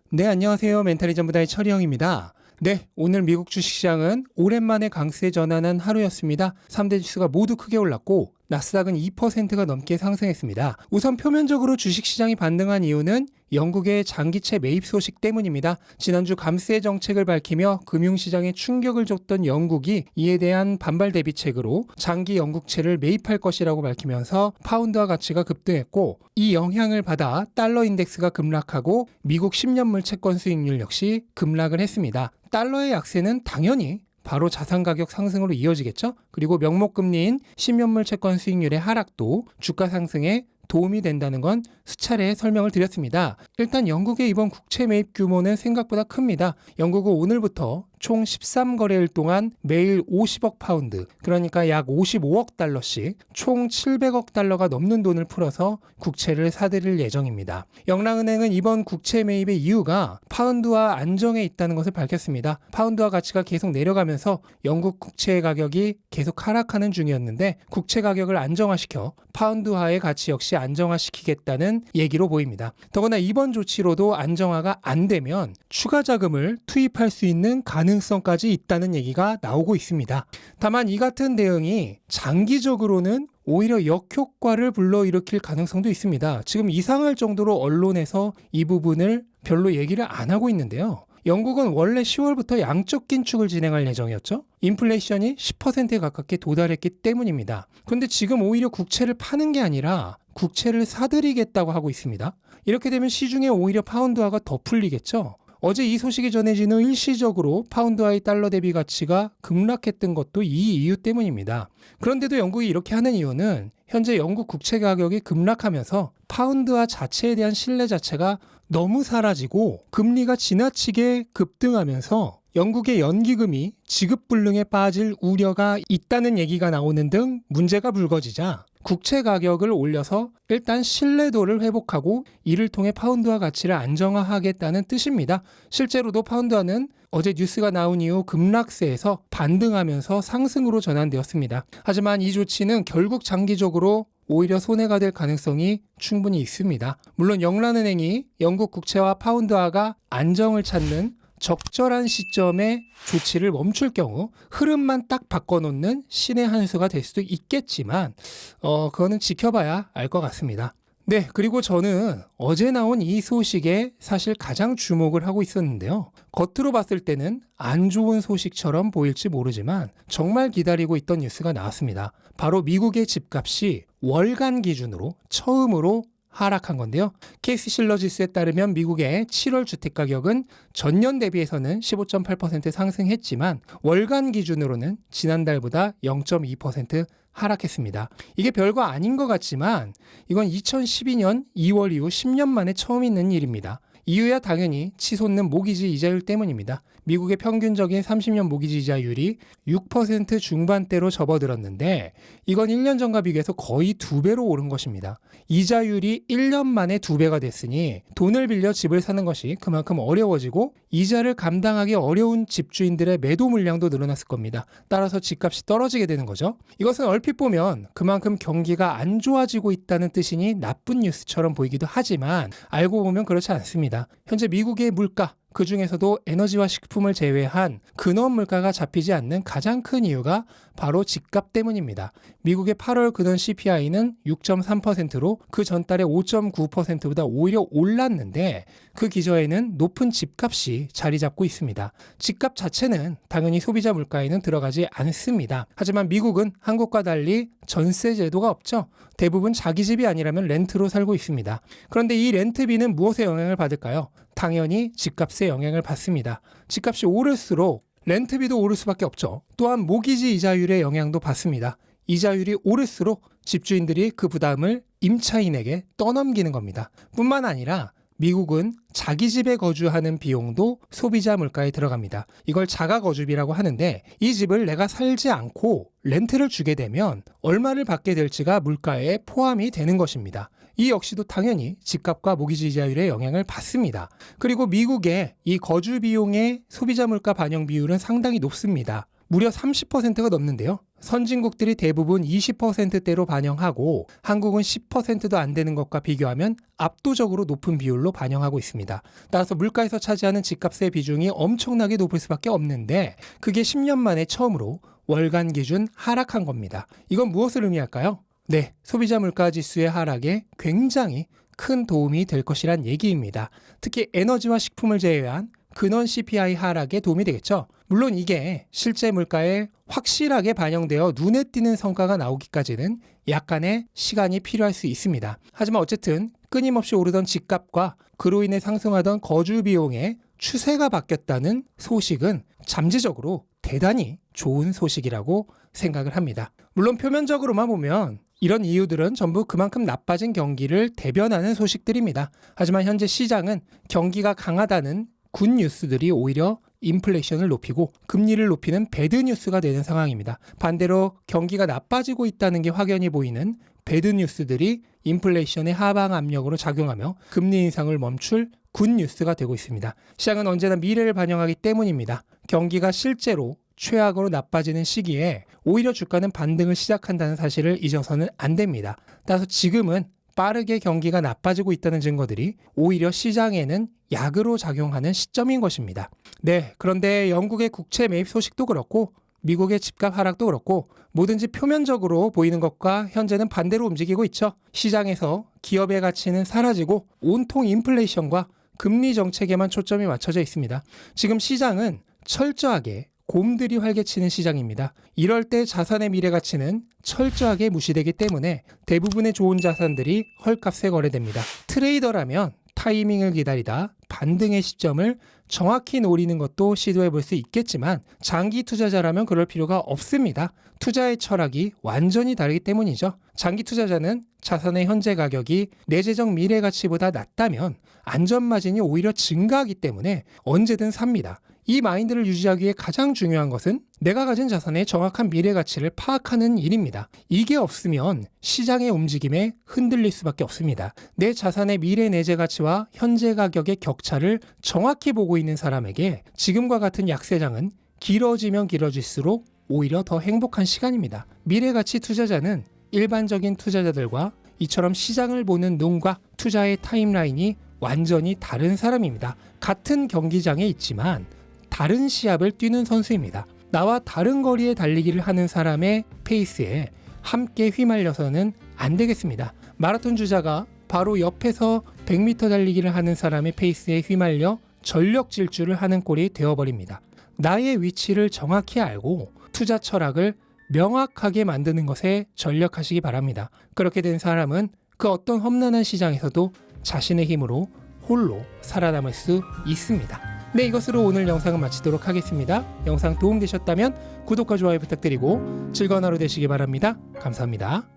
네, 안녕하세요. 멘탈이 전부다의 철이형입니다. 네, 오늘 미국 주식시장은 오랜만에 강세 전환한 하루였습니다. 3대 지수가 모두 크게 올랐고 나스닥은 2%가 넘게 상승했습니다. 우선 표면적으로 주식시장이 반등한 이유는 영국의 장기채 매입 소식 때문입니다. 지난주 감세 정책을 밝히며 금융시장에 충격을 줬던 영국이 이에 대한 반발 대비책으로 장기 영국채를 매입할 것이라고 밝히면서 파운드화 가치가 급등했고, 이 영향을 받아 달러 인덱스가 급락하고 미국 10년물 채권 수익률 역시 급락을 했습니다. 달러의 약세는 당연히 바로 자산 가격 상승으로 이어지겠죠? 그리고 명목금리인 10년물 채권 수익률의 하락도 주가 상승에 도움이 된다는 건 수차례 설명을 드렸습니다. 일단 영국의 이번 국채 매입 규모는 생각보다 큽니다. 영국은 오늘부터 총 13거래일 동안 매일 50억 파운드, 그러니까 약 55억 달러씩 총 700억 달러가 넘는 돈을 풀어서 국채를 사들일 예정입니다. 영랑은행은 이번 국채 매입의 이유가 파운드화 안정에 있다는 것을 밝혔습니다. 파운드화 가치가 계속 내려가면서 영국 국채 가격이 계속 하락하는 중이었는데 국채 가격을 안정화시켜 파운드화의 가치 역시 안정화시키겠다는 얘기로 보입니다. 더구나 이번 조치로도 안정화가 안 되면 추가 자금을 투입할 수 있는 가능성까지 있다는 얘기가 나오고 있습니다. 다만 이 같은 대응이 장기적으로는 오히려 역효과를 불러일으킬 가능성도 있습니다. 지금 이상할 정도로 언론에서 이 부분을 별로 얘기를 안 하고 있는데요. 영국은 원래 10월부터 양적 긴축을 진행할 예정이었죠. 인플레이션이 10%에 가깝게 도달했기 때문입니다. 그런데 지금 오히려 국채를 파는 게 아니라 국채를 사들이겠다고 하고 있습니다. 이렇게 되면 시중에 오히려 파운드화가 더 풀리겠죠. 어제 이 소식이 전해지는 일시적으로 파운드화의 달러 대비 가치가 급락했던 것도 이 이유 때문입니다. 그런데도 영국이 이렇게 하는 이유는 현재 영국 국채 가격이 급락하면서 파운드화 자체에 대한 신뢰 자체가 너무 사라지고 금리가 지나치게 급등하면서 영국의 연기금이 지급불능에 빠질 우려가 있다는 얘기가 나오는 등 문제가 불거지자 국채 가격을 올려서 일단 신뢰도를 회복하고 이를 통해 파운드화 가치를 안정화하겠다는 뜻입니다. 실제로도 파운드화는 어제 뉴스가 나온 이후 급락세에서 반등하면서 상승으로 전환되었습니다. 하지만 이 조치는 결국 장기적으로 오히려 손해가 될 가능성이 충분히 있습니다. 물론 영란은행이 영국 국채와 파운드화가 안정을 찾는 적절한 시점에 조치를 멈출 경우 흐름만 딱 바꿔놓는 신의 한 수가 될 수도 있겠지만 그거는 지켜봐야 알 것 같습니다. 네, 그리고 저는 어제 나온 이 소식에 사실 가장 주목을 하고 있었는데요. 겉으로 봤을 때는 안 좋은 소식처럼 보일지 모르지만 정말 기다리고 있던 뉴스가 나왔습니다. 바로 미국의 집값이 월간 기준으로 처음으로 하락한 건데요. 케이스 실러 지수에 따르면 미국의 7월 주택가격은 전년 대비해서는 15.8% 상승했지만 월간 기준으로는 지난달보다 0.2% 하락했습니다. 이게 별거 아닌 것 같지만 이건 2012년 2월 이후 10년 만에 처음 있는 일입니다. 이유야 당연히 치솟는 모기지 이자율 때문입니다. 미국의 평균적인 30년 모기지 이자율이 6% 중반대로 접어들었는데 이건 1년 전과 비교해서 거의 2배로 오른 것입니다. 이자율이 1년 만에 2배가 됐으니 돈을 빌려 집을 사는 것이 그만큼 어려워지고 이자를 감당하기 어려운 집주인들의 매도 물량도 늘어났을 겁니다. 따라서 집값이 떨어지게 되는 거죠. 이것은 얼핏 보면 그만큼 경기가 안 좋아지고 있다는 뜻이니 나쁜 뉴스처럼 보이기도 하지만 알고 보면 그렇지 않습니다. 현재 미국의 물가, 그 중에서도 에너지와 식품을 제외한 근원 물가가 잡히지 않는 가장 큰 이유가 바로 집값 때문입니다. 미국의 8월 근원 CPI는 6.3%로 그 전달에 5.9%보다 오히려 올랐는데 그 기저에는 높은 집값이 자리 잡고 있습니다. 집값 자체는 당연히 소비자 물가에는 들어가지 않습니다. 하지만 미국은 한국과 달리 전세 제도가 없죠. 대부분 자기 집이 아니라면 렌트로 살고 있습니다. 그런데 이 렌트비는 무엇에 영향을 받을까요? 당연히 집값에 영향을 받습니다. 집값이 오를수록 렌트비도 오를 수밖에 없죠. 또한 모기지 이자율의 영향도 받습니다. 이자율이 오를수록 집주인들이 그 부담을 임차인에게 떠넘기는 겁니다. 뿐만 아니라 미국은 자기 집에 거주하는 비용도 소비자 물가에 들어갑니다. 이걸 자가거주비라고 하는데 이 집을 내가 살지 않고 렌트를 주게 되면 얼마를 받게 될지가 물가에 포함이 되는 것입니다. 이 역시도 당연히 집값과 모기지 이자율에 영향을 받습니다. 그리고 미국의 이 거주 비용의 소비자 물가 반영 비율은 상당히 높습니다. 무려 30%가 넘는데요. 선진국들이 대부분 20%대로 반영하고 한국은 10%도 안 되는 것과 비교하면 압도적으로 높은 비율로 반영하고 있습니다. 따라서 물가에서 차지하는 집값의 비중이 엄청나게 높을 수밖에 없는데 그게 10년 만에 처음으로 월간 기준 하락한 겁니다. 이건 무엇을 의미할까요? 네, 소비자 물가 지수의 하락에 굉장히 큰 도움이 될 것이란 얘기입니다. 특히 에너지와 식품을 제외한 근원 CPI 하락에 도움이 되겠죠. 물론 이게 실제 물가에 확실하게 반영되어 눈에 띄는 성과가 나오기까지는 약간의 시간이 필요할 수 있습니다. 하지만 어쨌든 끊임없이 오르던 집값과 그로 인해 상승하던 거주 비용의 추세가 바뀌었다는 소식은 잠재적으로 대단히 좋은 소식이라고 생각을 합니다. 물론 표면적으로만 보면 이런 이유들은 전부 그만큼 나빠진 경기를 대변하는 소식들입니다. 하지만 현재 시장은 경기가 강하다는 굿 뉴스들이 오히려 인플레이션을 높이고 금리를 높이는 배드 뉴스가 되는 상황입니다. 반대로 경기가 나빠지고 있다는 게 확연히 보이는 배드 뉴스들이 인플레이션의 하방 압력으로 작용하며 금리 인상을 멈출 굿 뉴스가 되고 있습니다. 시장은 언제나 미래를 반영하기 때문입니다. 경기가 실제로 최악으로 나빠지는 시기에 오히려 주가는 반등을 시작한다는 사실을 잊어서는 안 됩니다. 따라서 지금은 빠르게 경기가 나빠지고 있다는 증거들이 오히려 시장에는 약으로 작용하는 시점인 것입니다. 네, 그런데 영국의 국채 매입 소식도 그렇고 미국의 집값 하락도 그렇고 뭐든지 표면적으로 보이는 것과 현재는 반대로 움직이고 있죠. 시장에서 기업의 가치는 사라지고 온통 인플레이션과 금리 정책에만 초점이 맞춰져 있습니다. 지금 시장은 철저하게 곰들이 활개치는 시장입니다. 이럴 때 자산의 미래 가치는 철저하게 무시되기 때문에 대부분의 좋은 자산들이 헐값에 거래됩니다. 트레이더라면 타이밍을 기다리다 반등의 시점을 정확히 노리는 것도 시도해 볼 수 있겠지만 장기 투자자라면 그럴 필요가 없습니다. 투자의 철학이 완전히 다르기 때문이죠. 장기 투자자는 자산의 현재 가격이 내재적 미래 가치보다 낮다면 안전마진이 오히려 증가하기 때문에 언제든 삽니다. 이 마인드를 유지하기 위해 가장 중요한 것은 내가 가진 자산의 정확한 미래 가치를 파악하는 일입니다. 이게 없으면 시장의 움직임에 흔들릴 수밖에 없습니다. 내 자산의 미래 내재 가치와 현재 가격의 격차를 정확히 보고 있는 사람에게 지금과 같은 약세장은 길어지면 길어질수록 오히려 더 행복한 시간입니다. 미래 가치 투자자는 일반적인 투자자들과 이처럼 시장을 보는 눈과 투자의 타임라인이 완전히 다른 사람입니다. 같은 경기장에 있지만 다른 시합을 뛰는 선수입니다. 나와 다른 거리에 달리기를 하는 사람의 페이스에 함께 휘말려서는 안 되겠습니다. 마라톤 주자가 바로 옆에서 100m 달리기를 하는 사람의 페이스에 휘말려 전력 질주를 하는 꼴이 되어버립니다. 나의 위치를 정확히 알고 투자 철학을 명확하게 만드는 것에 전력하시기 바랍니다. 그렇게 된 사람은 그 어떤 험난한 시장에서도 자신의 힘으로 홀로 살아남을 수 있습니다. 네, 이것으로 오늘 영상은 마치도록 하겠습니다. 영상 도움되셨다면 구독과 좋아요 부탁드리고 즐거운 하루 되시기 바랍니다. 감사합니다.